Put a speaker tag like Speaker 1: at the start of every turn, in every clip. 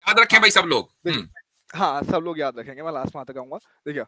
Speaker 1: याद रखें भाई सब लोग।
Speaker 2: हाँ सब लोग याद रखेंगे, मैं लास्ट में आता कहूंगा। देखिए,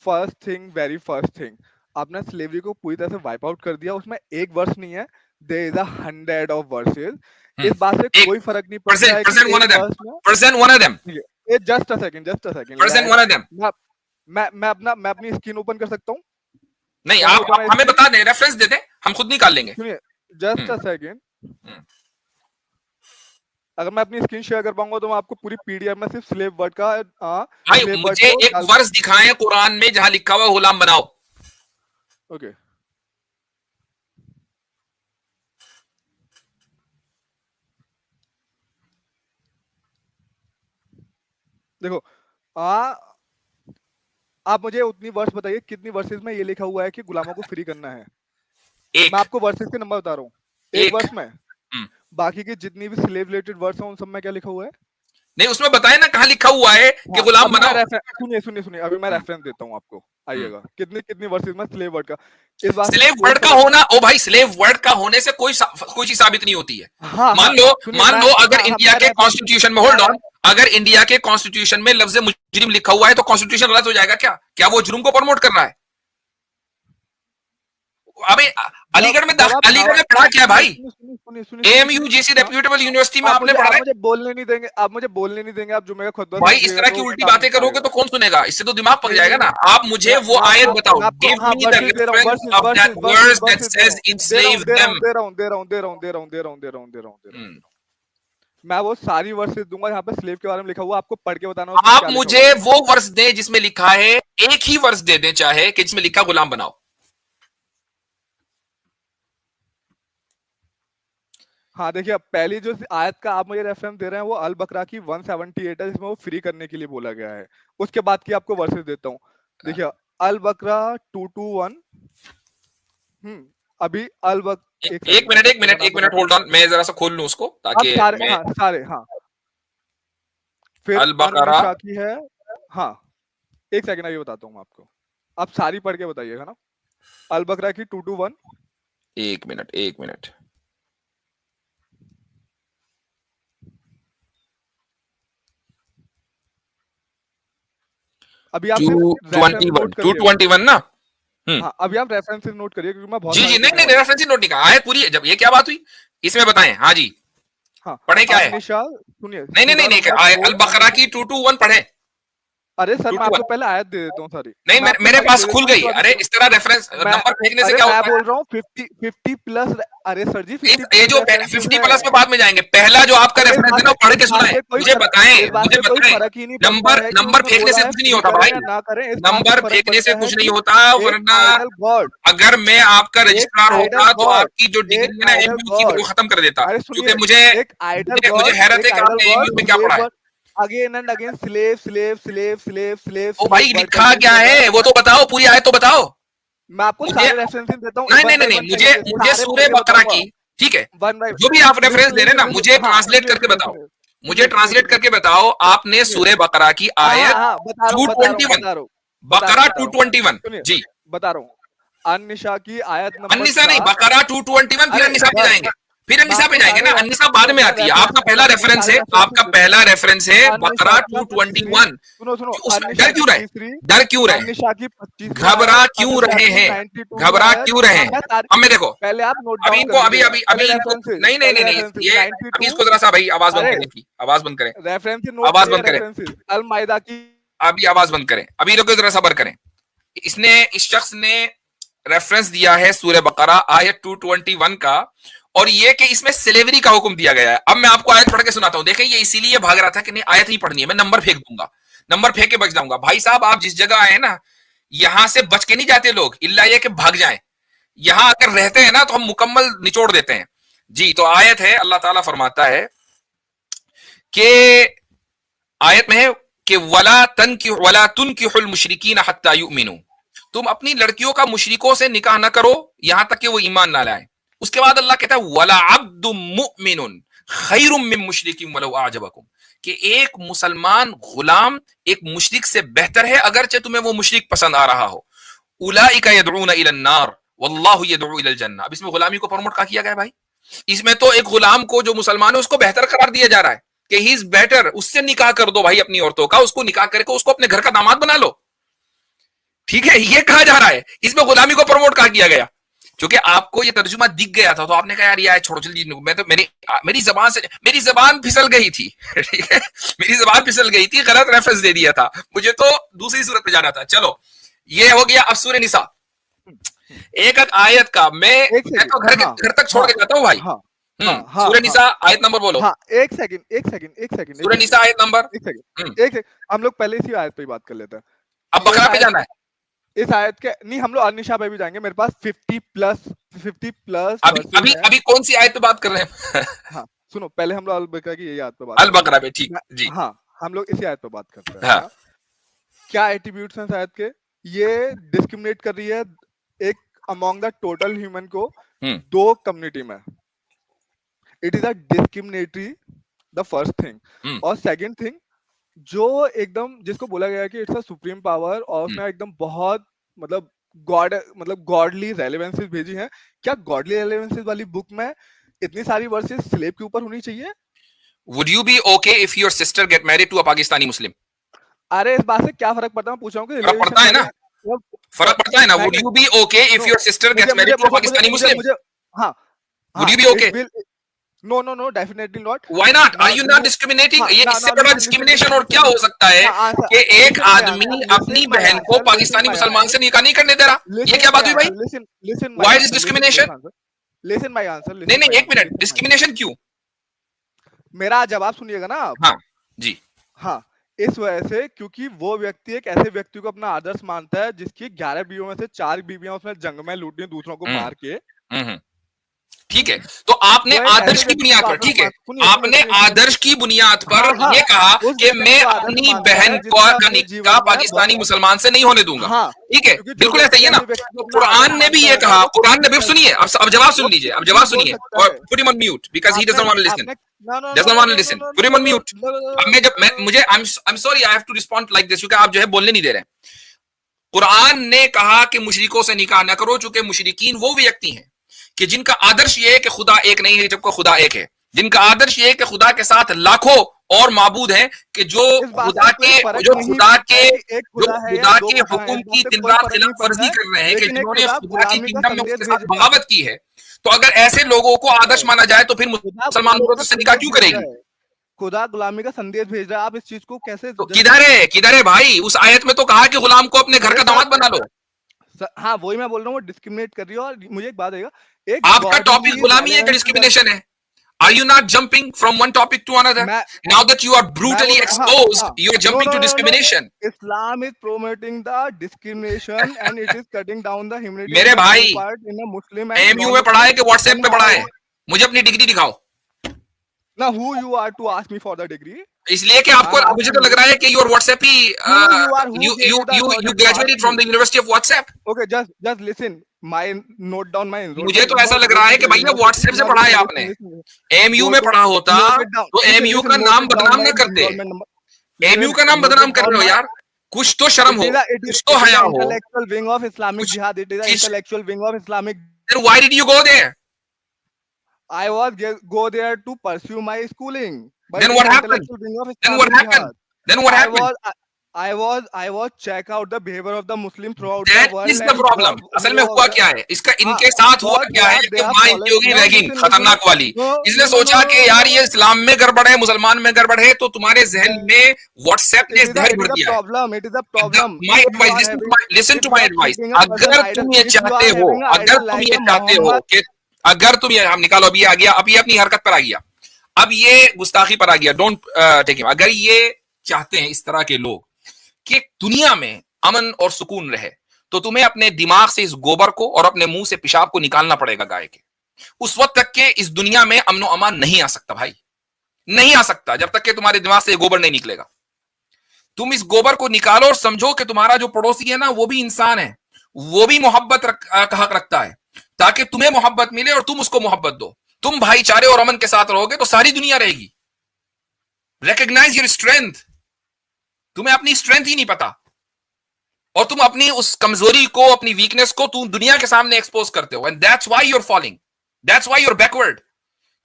Speaker 2: first thing, very first thing, आपने स्लेवरी को पूरी तरह से वाइप आउट कर दिया। उसमें एक वर्ष नहीं है, देयर इज 100 ऑफ वर्सेस। इस बात से
Speaker 1: एक
Speaker 2: कोई फर्क नहीं पड़ता
Speaker 1: परसेंट
Speaker 2: है कि
Speaker 1: परसेंट वन
Speaker 2: एक
Speaker 1: ऑफ देम,
Speaker 2: वर्ष में।
Speaker 1: परसेंट वन ऑफ देम,
Speaker 2: ये just a second, just a second,
Speaker 1: percent one of them.
Speaker 2: मैं अपनी स्क्रीन ओपन कर सकता हूँ?
Speaker 1: नहीं,
Speaker 2: कैन यू
Speaker 1: आप
Speaker 2: ओपन माय
Speaker 1: हमें
Speaker 2: स्क्रीन?
Speaker 1: बता दें, रेफरेंस दे दें, हम खुद निकाल लेंगे।
Speaker 2: सुनिए, जस्ट अ सेकंड। अगर मैं अपनी स्क्रीन शेयर कर पाऊंगा तो मैं आपको पूरी पीडीएफ में सिर्फ स्लेव वर्ड का
Speaker 1: भाई
Speaker 2: स्लेव वर्ड
Speaker 1: मुझे
Speaker 2: को
Speaker 1: एक वर्स दिखाएं कुरान में जहां लिखा हुआ गुलाम बनाओ।
Speaker 2: ओके, देखो, आप मुझे उतनी वर्ष बताइए कितनी वर्सेस में ये लिखा हुआ है कि गुलामों को फ्री करना है।
Speaker 1: एक
Speaker 2: मैं आपको वर्सेस के नंबर बता रहा हूँ, एक वर्ष में। बाकी की जितनी भी स्लेव रिलेटेड वर्ड्स हैं उन सब में क्या लिखा हुआ है?
Speaker 1: नहीं, उसमें बताए ना कहां लिखा हुआ है कि गुलाम बनाओ।
Speaker 2: सुनिए सुनिए सुनिए, अभी मैं रेफरेंस देता हूँ आपको, आइएगा। कितनी कितनी वर्सेस में स्लेव वर्ड का, इस बात से
Speaker 1: स्लेव
Speaker 2: कोई
Speaker 1: वर्ड का
Speaker 2: फर्क।
Speaker 1: होना, ओ भाई, स्लेव वर्ड का होने से कोई चीज साबित नहीं होती है।
Speaker 2: हाँ
Speaker 1: मान लो अगर इंडिया के कॉन्स्टिट्यूशन में, होल्ड ऑन, अगर इंडिया के कॉन्स्टिट्यूशन में लफ्ज मुजरिम लिखा हुआ है तो कॉन्स्टिट्यूशन गलत हो जाएगा क्या? क्या वो जुर्म को प्रमोट कर रहा है? अबे अलीगढ़ में पढ़ा क्या भाई? एएमयू जैसी रेप्यूटेबल यूनिवर्सिटी में आपने पढ़ा है?
Speaker 2: मुझे बोलने नहीं देंगे, आप मुझे बोलने नहीं देंगे, आप जुम्मे का खुतबा
Speaker 1: भाई इस तरह की उल्टी बातें करोगे तो कौन सुनेगा? इससे तो दिमाग पक जाएगा ना। आप मुझे वो आयत बताओ, give me the reference of that verse that says enslave them।
Speaker 2: दे रहा हूँ। मैं वो सारी वर्सेस दूंगा यहाँ पे स्लेव के बारे में लिखा हुआ, आपको पढ़ के बताना।
Speaker 1: आप मुझे वो वर्स दें जिसमें लिखा है, एक ही वर्स दे दें चाहे, कि जिसमें लिखा गुलाम बनाओ।
Speaker 2: हाँ देखिए, पहली जो आयत का आप मुझे रेफरेंस दे रहे हैं वो अल बकरा की 178 है, जिसमें वो फ्री करने के लिए बोला गया है। उसके बाद की आपको वर्सेस देता हूँ। देखिए, अल बकरा 221। अभी अल बक
Speaker 1: एक मिनट होल्ड ऑन, मैं जरा सा खोल लूं उसको ताकि
Speaker 2: सारे फिर
Speaker 1: अल बकरा
Speaker 2: की है। हाँ, एक सेकंड अभी बताता हूँ मैं आपको, आप सारी पढ़ के बताइएगा ना। अल बकरा की 221।
Speaker 1: एक मिनट
Speaker 2: अभी आप
Speaker 1: 221 ना?
Speaker 2: हाँ, अभी आप रेफरेंसेस नोट करिए क्योंकि मैं बहुत
Speaker 1: जी नहीं रेफरेंस नोट नहीं कहा, आयत पूरी है। जब ये क्या बात हुई इसमें बताएं। हाँ जी,
Speaker 2: हाँ
Speaker 1: पढ़े क्या है?
Speaker 2: सुनिए,
Speaker 1: नहीं अल बकरा की 221 पढ़े।
Speaker 2: अरे सर, मैं आपको पहले आयत दे देता हूँ सारी।
Speaker 1: नहीं, मेरे पास खुल गई। अरे इस तरह रेफरेंस नंबर फेंकने से क्या होता है?
Speaker 2: मैं बोल रहा हूँ 50 प्लस। अरे सर जी, 50
Speaker 1: ये जो 50 प्लस में बाद में जाएंगे, पहला जो आपका रेफरेंस है ना पढ़ के सुनाए, मुझे बताएं। नंबर फेंकने से कुछ नहीं होता भाई, नंबर फेंकने से कुछ नहीं होता। वरना अगर मैं आपका रजिस्ट्रार होता तो आपकी जो डिग्री है ना एमयू की, वो खत्म कर देता। क्योंकि मुझे हैरत है कि आपने एमयू में क्या पढ़ा है।
Speaker 2: Again and again slave.
Speaker 1: ओ भाई लिखा क्या है वो तो बताओ, पूरी आयत तो बताओ।
Speaker 2: मैं आपको सारे रेफरेंसेस देता हूँ।
Speaker 1: नहीं, मुझे सूरे बकरा की, ठीक है, जो भी आप रेफरेंस दे रहे हैं ना, मुझे ट्रांसलेट करके बताओ। मुझे ट्रांसलेट करके बताओ, आपने सूरे बकरा की आयत 221, बकरा 221, जी
Speaker 2: बता रहा हूँ। अन्निसा की आयत नंबर,
Speaker 1: अन्निसा नहीं, बकरा 221, फिर अन्निसा पे जाएंगे, फिर अन्निसा पे जाएंगे ना। अन्निसा बाद में आती है। आपका पहला रेफरेंस है, बकरा 221। डर क्यों रहे? घबरा क्यों रहे हैं? अब मैं देखो,
Speaker 2: पहले आप नोट
Speaker 1: अभी इनको अभी नहीं, ये अभी इसको जरा सा भाई आवाज बंद करें की, आवाज बंद करें, आवाज बंद करें,
Speaker 2: अल मायदा की
Speaker 1: अभी आवाज बंद करें, अभी लोग जरा सबर करें। इस शख्स ने रेफरेंस दिया है सूरह बकरा आयत 221 का, और ये कि इसमें स्लेवरी का हुक्म दिया गया है। अब मैं आपको आयत पढ़ के सुनाता हूं। देखिए, ये इसीलिए भाग रहा था कि नहीं आयत नहीं पढ़नी है, मैं नंबर फेंक दूंगा, नंबर फेंक के बच जाऊंगा। भाई साहब, आप जिस जगह आए ना, यहां से बच के नहीं जाते लोग, इल्ला ये कि भाग जाएं। यहां अगर रहते हैं ना तो हम मुकम्मल निचोड़ देते हैं जी। तो आयत है, अल्लाह ताला फरमाता है कि आयत में है कि वला तुनकिहुल मुशरिकीन हत्ता युमिनू, तुम अपनी लड़कियों का मुशरिकों से निकाह न करो यहां तक कि वो ईमान ना लाए। उसके बाद अल्लाह कहता है वला अब्दुम मुमिनुन खैरुम मिन मुशरिकिन वलौ आजबकुम, कि एक मुसलमान गुलाम एक मुशरिक से बेहतर है अगरचे तुम्हें वो मुशरिक पसंद आ रहा हो। उलाइका यदऊना इलन नार वल्लाहु यदऊ इलल जन्नह। अब इसमें गुलामी को प्रमोट क्या किया गया भाई? इसमें तो एक गुलाम को जो मुसलमान है उसको बेहतर करार दिया जा रहा है कि ही इज बेटर, उससे निकाह कर दो भाई अपनी औरतों का, उसको निकाह करके उसको अपने घर का दामाद बना लो। ठीक है, ये कहा जा रहा है, इसमें गुलामी को प्रमोट कहा किया गया। क्योंकि आपको ये तर्जुमा दिख गया था तो आपने कहा यार ये छोड़ो जल्दी, मैं तो मेरी जबान फिसल गई थी। ठीक है, मेरी जबान फिसल गई थी, गलत रेफरेंस दे दिया था, मुझे तो दूसरी सूरत पे जाना था। चलो ये हो गया। अब सूरह निसा एक आयत का मैं तो घर तक छोड़ के जाता हूँ भाई। सूरह निसा आयत नंबर बोलो।
Speaker 2: एक सेकंड
Speaker 1: सूरह निसा आयत नंबर।
Speaker 2: एक सेकंड हम लोग पहले इसी आयत पे बात कर लेते हैं।
Speaker 1: अब बकरा पे जाना है।
Speaker 2: इस आयत के नहीं, हम लोग अनिशा पे भी जाएंगे, मेरे पास 50 प्लस
Speaker 1: अभी कौन सी आयत पे बात कर रहे हैं?
Speaker 2: हाँ सुनो, पहले हम लोग अल बकरा की यही आयत पे बात,
Speaker 1: अल बकरा पे, ठीक जी।
Speaker 2: हाँ हम लोग इसी आयत पे बात करते हैं।
Speaker 1: हाँ।
Speaker 2: क्या एट्रीब्यूट्स हैं इस आयत के? ये डिस्क्रिमिनेट कर रही है एक अमॉन्ग द टोटल ह्यूमन को दो कम्युनिटी में। It is a discriminatory, the first thing. और सेकंड थिंग, जो एकदम जिसको बोला गया है कि इट्स अ सुप्रीम पावर, और उसने एकदम बहुत मतलब गॉडली रेलेवेंसेस भेजी हैं। क्या गॉडली रेलेवेंसेस वाली बुक में इतनी सारी वर्सेस स्लेव के ऊपर होनी चाहिए?
Speaker 1: Would you be okay if your sister get married to a Pakistani Muslim?
Speaker 2: अरे इस बात से क्या फर्क पड़ता है, मैं पूछ रहा हूँ कि
Speaker 1: फर्क पड़ता है ना, फर्क पड़ता है ना। Would you be okay if your sister gets married to a Pakistani Muslim?
Speaker 2: हाँ,
Speaker 1: Would you be okay?
Speaker 2: No, definitely not.
Speaker 1: Why not? Are you not discriminating? ये इससे बड़ा डिस्क्रिमिनेशन और क्या हो सकता है कि एक आदमी अपनी बहन को पाकिस्तानी मुसलमान से निकाह नहीं करने दे रहा? ये क्या बात हुई भाई? Why is discrimination?
Speaker 2: Listen my answer.
Speaker 1: नहीं, एक मिनट, डिस्क्रिमिनेशन क्यों?
Speaker 2: मेरा जवाब सुनिएगा ना आप।
Speaker 1: हाँ जी।
Speaker 2: हाँ, इस वजह से क्योंकि वो व्यक्ति एक ऐसे व्यक्ति को अपना आदर्श मानता है जिसकी 11 बीवियों में से 4 बीवियां उसने जंग में लूटी दूसरों को मार के।
Speaker 1: ठीक है, तो आपने आदर्श की बुनियाद पर, ठीक है, आपने आदर्श की बुनियाद पर ये कहा कि मैं अपनी बहन का निकाह पाकिस्तानी मुसलमान से नहीं होने दूंगा। ठीक है, बिल्कुल ऐसा ही है ना। तो कुरान ने भी ये कहा, कुरान ने भी, सुनिए अब जवाब सुन लीजिए, अब जवाब सुनिए। Put him on mute because he doesn't want to listen, doesn't want to listen. Put him on mute. अब मुझे I am sorry, I have to respond like this, क्योंकि आप जो है बोलने नहीं दे रहे। कुरान ने कहा कि मुशरिकों से निकाह न करो, चूंकि मुशरिकीन वो व्यक्ति हैं कि जिनका आदर्श ये है कि खुदा एक नहीं है जबकि खुदा एक है, जिनका आदर्श ये है कि खुदा के साथ लाखों और माबूद हैं, कि जो खुदा के हुक्म की दिन रात खिलाफ वर्जी कर रहे हैं, कि जिन्होंने खुदा की किंगडम में उसके साथ बगावत की है। तो अगर ऐसे लोगों को आदर्श माना जाए तो फिर मुसलमान औरत से निकाह क्यों करेगी?
Speaker 2: खुदा गुलामी का संदेश भेज रहा है, आप इस चीज को कैसे?
Speaker 1: तो किधर है भाई? उस आयत में तो कहा कि गुलाम को अपने घर का दामाद बना लो।
Speaker 2: हाँ वही मैं बोल रहा हूँ, वो डिस्क्रिमिनेट कर रही है। और मुझे एक बात है,
Speaker 1: आपका टॉपिक गुलामी है कि डिस्क्रिमिनेशन है? Are you not jumping from one topic to another? Now that you are brutally exposed, you are jumping to discrimination.
Speaker 2: Islam is promoting the discrimination and it is cutting down the humanity.
Speaker 1: मेरे भाई,
Speaker 2: in a Muslim
Speaker 1: AMU में पढ़ा है कि WhatsApp पे पढ़ा है? मुझे अपनी डिग्री दिखाओ।
Speaker 2: Now who you are to ask me for the degree?
Speaker 1: इसलिए कि आपको, मुझे तो लग रहा है कि your WhatsApp he you graduated from the University of WhatsApp.
Speaker 2: Okay, just listen. Note down my enrollment.
Speaker 1: मुझे तो ऐसा लग रहा है कि भैया WhatsApp से पढ़ा है आपने। AMU में पढ़ा होता तो AMU का नाम बदनाम न करते। AMU का नाम बदनाम कर रहे हो यार, कुछ तो शर्म हो, कुछ तो हया हो।
Speaker 2: Intellectual wing of Islamic Jihad. It is the intellectual wing of Islamic.
Speaker 1: Then why did you go there?
Speaker 2: I go there to pursue my schooling.
Speaker 1: Then what happened? Then what happened?
Speaker 2: I was check out the behavior of the Muslim throughout
Speaker 1: the world. That is the problem. असल में हुआ क्या है, इसका इनके साथ हुआ क्या है कि माइंड होगी रैगिंग खतरनाक वाली। इसने सोचा कि यार ये इस्लाम में गड़बड़ है, मुसलमान में गड़बड़ है, तो तुम्हारे जहन में व्हाट्सएप ने जहर भर दिया।
Speaker 2: It is a problem.
Speaker 1: My advice, listen to my advice. अगर तुम ये चाहते हो कि अगर तुम ये, हम निकालो, अभी आ गया, अभी अपनी हरकत पर आ गया, अब ये गुस्ताखी पर आ गया, डोंट टेक हिम। अगर ये चाहते हैं इस तरह के लोग कि दुनिया में अमन और सुकून रहे, तो तुम्हें अपने दिमाग से इस गोबर को और अपने मुंह से पेशाब को निकालना पड़ेगा गाय के। उस वक्त तक के इस दुनिया में अमन और अमान नहीं आ सकता भाई, नहीं आ सकता जब तक कि तुम्हारे दिमाग से गोबर नहीं निकलेगा। तुम इस गोबर को निकालो और समझो कि तुम्हारा जो पड़ोसी है ना, वो भी इंसान है, वो भी मोहब्बत का हक रखता है, ताकि तुम्हें मोहब्बत मिले और तुम उसको मोहब्बत दो। तुम भाईचारे और अमन के साथ रहोगे तो सारी दुनिया रहेगी। Recognise your strength. तुम्हें अपनी स्ट्रेंथ ही नहीं पता और तुम अपनी उस कमजोरी को, अपनी वीकनेस को तुम दुनिया के सामने एक्सपोज करते हो, and that's why you are falling, that's why you are backward.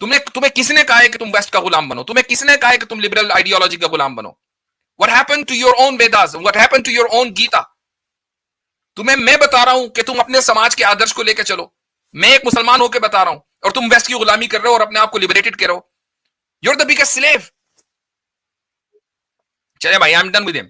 Speaker 1: तुम्हें किसने कहा है कि तुम वेस्ट का गुलाम बनो? तुम्हें किसने कहा है कि तुम लिबरल आइडियोलॉजी का गुलाम बनो? What happened to your own Vedas? What happened to your own Gita? तुम्हें मैं बता रहा हूं कि तुम अपने समाज के आदर्श को लेकर चलो। मैं एक मुसलमान होकर बता रहा हूं और तुम वेस्ट की गुलामी कर रहे हो और अपने आप को लिबरेटेड कर रहे हो। You're the biggest slave. चले भाई, I am done with him.